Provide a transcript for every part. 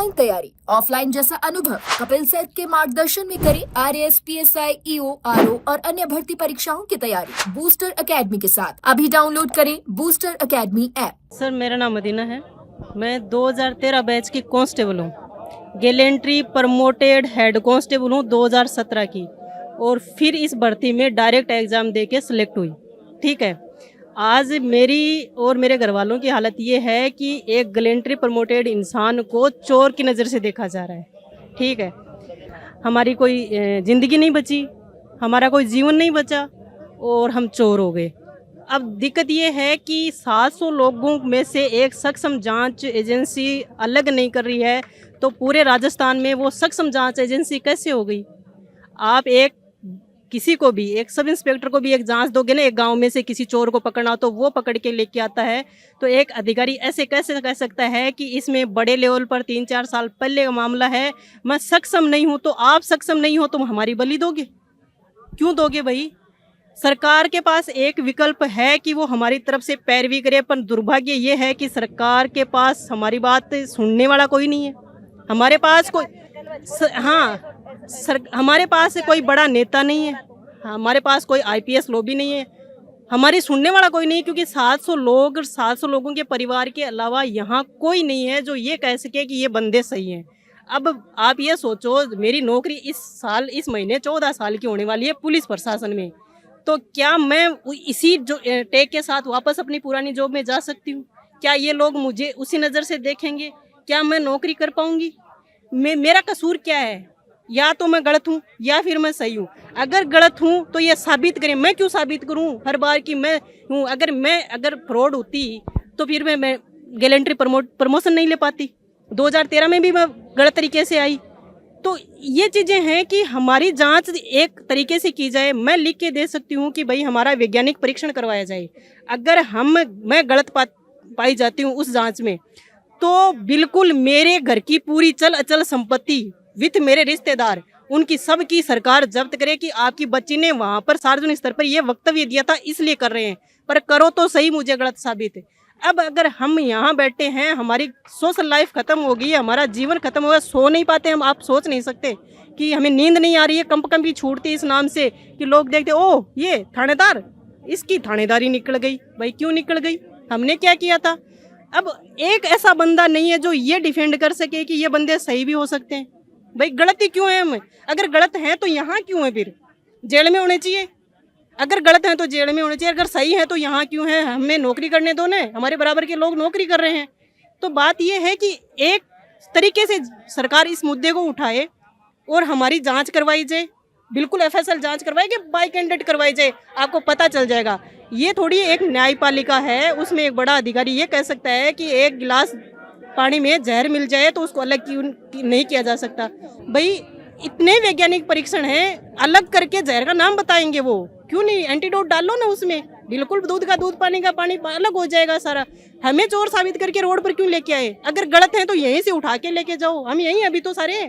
Online तैयारी, offline जैसा अनुभव कपिल सेठ के मार्गदर्शन में करें आरएएस, पीएसआई, ईओ, आरओ और अन्य भर्ती परीक्षाओं की तैयारी बूस्टर एकेडमी के साथ। अभी डाउनलोड करें बूस्टर एकेडमी ऐप। सर, मेरा नाम मदीना है। मैं 2013 बैच की कांस्टेबल हूँ। गैलेंट्री प्रमोटेड हेड कांस्टेबल हूँ 2017 की, और फिर इस भर्ती में डायरेक्ट एग्ज़ाम दे के सिलेक्ट हुई। ठीक है, आज मेरी और मेरे घर वालों की हालत ये है कि एक गैलेंट्री प्रमोटेड इंसान को चोर की नज़र से देखा जा रहा है। ठीक है, हमारी कोई ज़िंदगी नहीं बची, हमारा कोई जीवन नहीं बचा और हम चोर हो गए। अब दिक्कत ये है कि 700 लोगों में से एक सक्षम जांच एजेंसी अलग नहीं कर रही है, तो पूरे राजस्थान में वो सक्षम जांच एजेंसी कैसे हो गई? आप किसी को भी, एक सब इंस्पेक्टर को भी एक जांच दोगे ना, एक गांव में से किसी चोर को पकड़ना हो तो वो पकड़ के लेके आता है, तो एक अधिकारी ऐसे कैसे कह सकता है कि इसमें बड़े लेवल पर 3-4 साल पहले का मामला है, मैं सक्षम नहीं हूँ, तो आप सक्षम नहीं हो तो हमारी बलि दोगे? क्यों दोगे भाई? सरकार के पास एक विकल्प है कि वो हमारी तरफ से पैरवी करे, पर दुर्भाग्य ये है कि सरकार के पास हमारी बात सुनने वाला कोई नहीं है। हमारे पास कोई हमारे पास कोई बड़ा नेता नहीं है, हमारे पास कोई आईपीएस लॉबी नहीं है, हमारी सुनने वाला कोई नहीं है, क्योंकि 700 लोगों के परिवार के अलावा यहाँ कोई नहीं है जो ये कह सके कि ये बंदे सही हैं। अब आप ये सोचो, मेरी नौकरी इस महीने 14 साल की होने वाली है पुलिस प्रशासन में, तो क्या मैं इसी जो टेक के साथ वापस अपनी पुरानी जॉब में जा सकती हूँ? क्या ये लोग मुझे उसी नज़र से देखेंगे? क्या मैं नौकरी कर पाऊँगी? मेरा कसूर क्या है? या तो मैं गलत हूँ या फिर मैं सही हूँ। अगर गलत हूँ तो ये साबित करें। मैं क्यों साबित करूँ हर बार कि मैं हूँ? अगर फ्रॉड होती तो फिर मैं गैलेंट्री प्रमोशन नहीं ले पाती। 2013 में भी मैं गलत तरीके से आई। तो ये चीज़ें हैं कि हमारी जांच एक तरीके से की जाए। मैं लिख के दे सकती हूँ कि भाई हमारा वैज्ञानिक परीक्षण करवाया जाए। अगर मैं गलत पाई जाती हूँ उस जांच में, तो बिल्कुल मेरे घर की पूरी चल अचल संपत्ति विथ मेरे रिश्तेदार, उनकी सबकी सरकार जब्त करे कि आपकी बच्ची ने वहाँ पर सार्वजनिक स्तर पर यह वक्तव्य दिया था इसलिए कर रहे हैं, पर करो तो सही, मुझे गलत साबित है। अब अगर हम यहाँ बैठे हैं, हमारी सोशल लाइफ खत्म हो गई है, हमारा जीवन खत्म हो गया, सो नहीं पाते हम। आप सोच नहीं सकते कि हमें नींद नहीं आ रही है, कंपकंपी छूटती इस नाम से कि लोग देखते ओह ये थानेदार, इसकी थानेदारी निकल गई। भाई क्यों निकल गई? हमने क्या किया था? अब एक ऐसा बंदा नहीं है जो ये डिफेंड कर सके कि ये बंदे सही भी हो सकते हैं। भाई गलती क्यों है? हम अगर गलत हैं तो यहाँ क्यों है? फिर जेल में होने चाहिए। अगर गलत हैं तो जेल में होने चाहिए, अगर सही है तो यहाँ क्यों है? हमें नौकरी करने दो ना, हमारे बराबर के लोग नौकरी कर रहे हैं। तो बात यह है कि एक तरीके से सरकार इस मुद्दे को उठाए और हमारी जांच करवाई जाए, बिल्कुल एफएसएल जांच करवाई कि बाई कैंडिडेट करवाई जाए, आपको पता चल जाएगा। ये थोड़ी एक न्यायपालिका है, उसमें एक बड़ा अधिकारी ये कह सकता है कि एक गिलास पानी में जहर मिल जाए तो उसको अलग क्यों नहीं किया जा सकता? भाई इतने वैज्ञानिक परीक्षण हैं, अलग करके जहर का नाम बताएंगे वो क्यों नहीं? एंटीडोट डाल लो ना उसमें, बिल्कुल दूध का दूध, पानी का पानी, अलग हो जाएगा सारा। हमें चोर साबित करके रोड पर क्यों लेके आए? अगर गलत है तो यहीं से उठा के लेके जाओ, हम यहीं अभी तो सारे।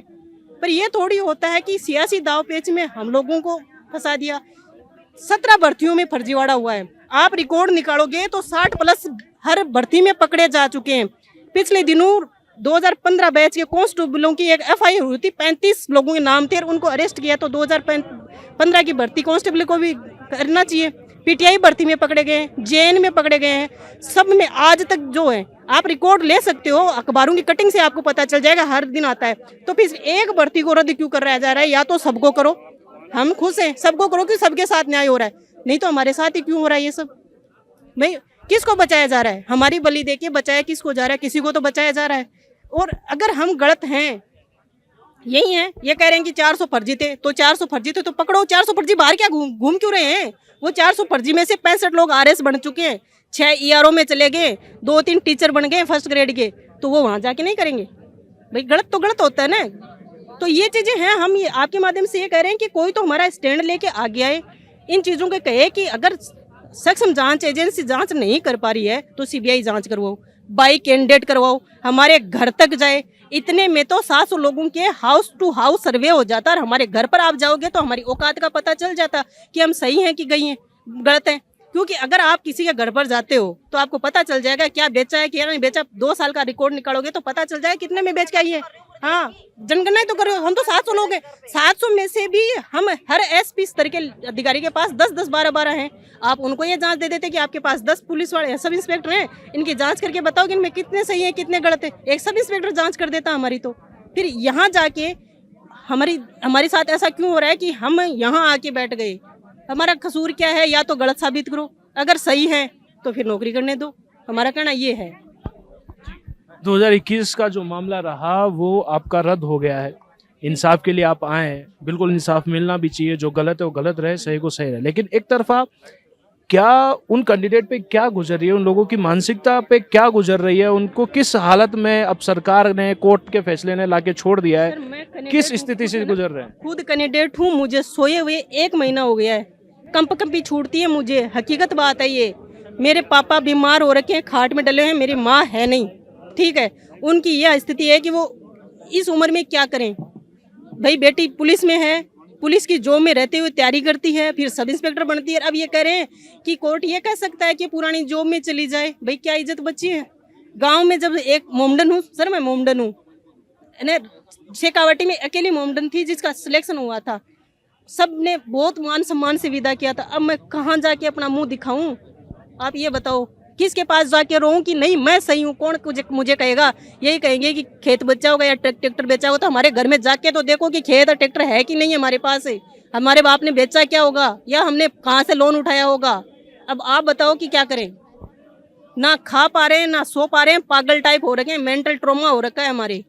पर ये थोड़ी होता है कि सियासी दाव पेच में हम लोगों को फंसा दिया। 17 भर्तियों में फर्जीवाड़ा हुआ है। आप रिकॉर्ड निकालोगे तो 60+ हर भर्ती में पकड़े जा चुके हैं। पिछले दिनों 2015 बैच के कांस्टेबलों की एक एफआईआर हुई थी, 35 लोगों के नाम थे और उनको अरेस्ट किया। तो 2015 की भर्ती कांस्टेबल को भी करना चाहिए। पीटीआई भर्ती में पकड़े गए हैं, जेएन में पकड़े गए हैं, सब में आज तक जो है आप रिकॉर्ड ले सकते हो, अखबारों की कटिंग से आपको पता चल जाएगा, हर दिन आता है। तो फिर एक भर्ती को रद्द क्यों कर जा रहा है? या तो सबको करो, हम खुश हैं, सबको करो कि सबके साथ न्याय हो रहा है, नहीं तो हमारे साथ ही क्यों हो रहा है ये सब? भाई किसको बचाया जा रहा है? हमारी बलि देके बचाया किसको जा रहा है? किसी को तो बचाया जा रहा है। और अगर हम गलत हैं, यही है, ये कह रहे हैं कि 400 फर्जी थे, तो 400 फर्जी थे तो पकड़ो। 400 फर्जी बाहर क्या घूम क्यों रहे हैं? वो 400 फर्जी में से 65 लोग आरएस बन चुके हैं, 6 ईआरओ में चले गए, 2-3 टीचर बन गए फर्स्ट ग्रेड के, तो वो वहाँ जाके नहीं करेंगे? भाई गलत तो गलत होता है ना। तो ये चीज़ें हैं, हम ये आपके माध्यम से ये कह रहे हैं कि कोई तो हमारा स्टैंड लेके आगे आए, इन चीज़ों को कहे कि अगर सक्षम जांच एजेंसी जांच नहीं कर पा रही है तो सीबीआई जांच करवाओ, बाई कैंडिडेट करवाओ, हमारे घर तक जाए। इतने में तो 700 लोगों के हाउस टू हाउस सर्वे हो जाता, और हमारे घर पर आप जाओगे तो हमारी औकात का पता चल जाता कि हम सही हैं कि गई हैं गलत हैं। क्योंकि अगर आप किसी के घर पर जाते हो तो आपको पता चल जाएगा क्या बेचा है क्या नहीं बेचा। 2 साल का रिकॉर्ड निकालोगे तो पता चल जाएगा कितने में बेच के आई है। हाँ, जनगणना ही तो करो। हम तो 700 लोग हैं, 700 में से भी हम हर एसपी स्तर के अधिकारी के पास 10-10, 12-12 हैं। आप उनको ये जांच दे देते कि आपके पास 10 पुलिस वाले सब इंस्पेक्टर हैं, इनकी जांच करके बताओ कि इनमें कितने सही है कितने गलत है। एक सब इंस्पेक्टर जांच कर देता हमारी। तो फिर यहाँ जाके हमारे साथ ऐसा क्यों हो रहा है कि हम यहाँ आके बैठ गए? हमारा कसूर क्या है? या तो गलत साबित करो, अगर सही है तो फिर नौकरी करने दो। हमारा कहना ये है। 2021 का जो मामला रहा वो आपका रद्द हो गया है। इंसाफ के लिए आप आए हैं, बिल्कुल इंसाफ मिलना भी चाहिए। जो गलत है वो गलत रहे, सही को सही रहे। लेकिन एक तरफा क्या उन कैंडिडेट पे क्या गुजर रही है, उन लोगों की मानसिकता पे क्या गुजर रही है, उनको किस हालत में अब सरकार ने, कोर्ट के फैसले ने लाके छोड़ दिया है, सर, मैं कैंडिडेट किस हूँ, स्थिति से गुजर रहे हैं? खुद कैंडिडेट हूँ। मुझे सोए हुए 1 महीना हो गया है, कंपी छूटती है मुझे। हकीकत बात है ये। मेरे पापा बीमार हो रखे हैं, खाट में डले हैं, मेरी माँ है नहीं, ठीक है। उनकी यह स्थिति है कि वो इस उम्र में क्या करें। भाई बेटी पुलिस में है, पुलिस की जॉब में रहते हुए तैयारी करती है, फिर सब इंस्पेक्टर बनती है। अब ये कह रहे हैं कि कोर्ट ये कह सकता है कि पुरानी जॉब में चली जाए। भाई क्या इज्जत बची है? गांव में जब एक मोमडन हूँ सर, मैं मोमडन हूँ, शेखावाटी में अकेली मोमडन थी जिसका सिलेक्शन हुआ था। सब ने बहुत मान सम्मान से विदा किया था। अब मैं कहाँ जाके अपना मुंह दिखाऊं? आप ये बताओ, किसके पास जाके रोऊं कि नहीं मैं सही हूँ? कौन मुझे कहेगा? यही कहेंगे कि खेत बेचा होगा या ट्रैक्टर बेचा होगा। तो हमारे घर में जाके तो देखो कि खेत और ट्रैक्टर है कि नहीं है हमारे पास है। हमारे बाप ने बेचा क्या होगा, या हमने कहाँ से लोन उठाया होगा? अब आप बताओ कि क्या करें? ना खा पा रहे हैं, ना सो पा रहे हैं, पागल टाइप हो रखे हैं, मेंटल ट्रॉमा हो रखा है हमारे।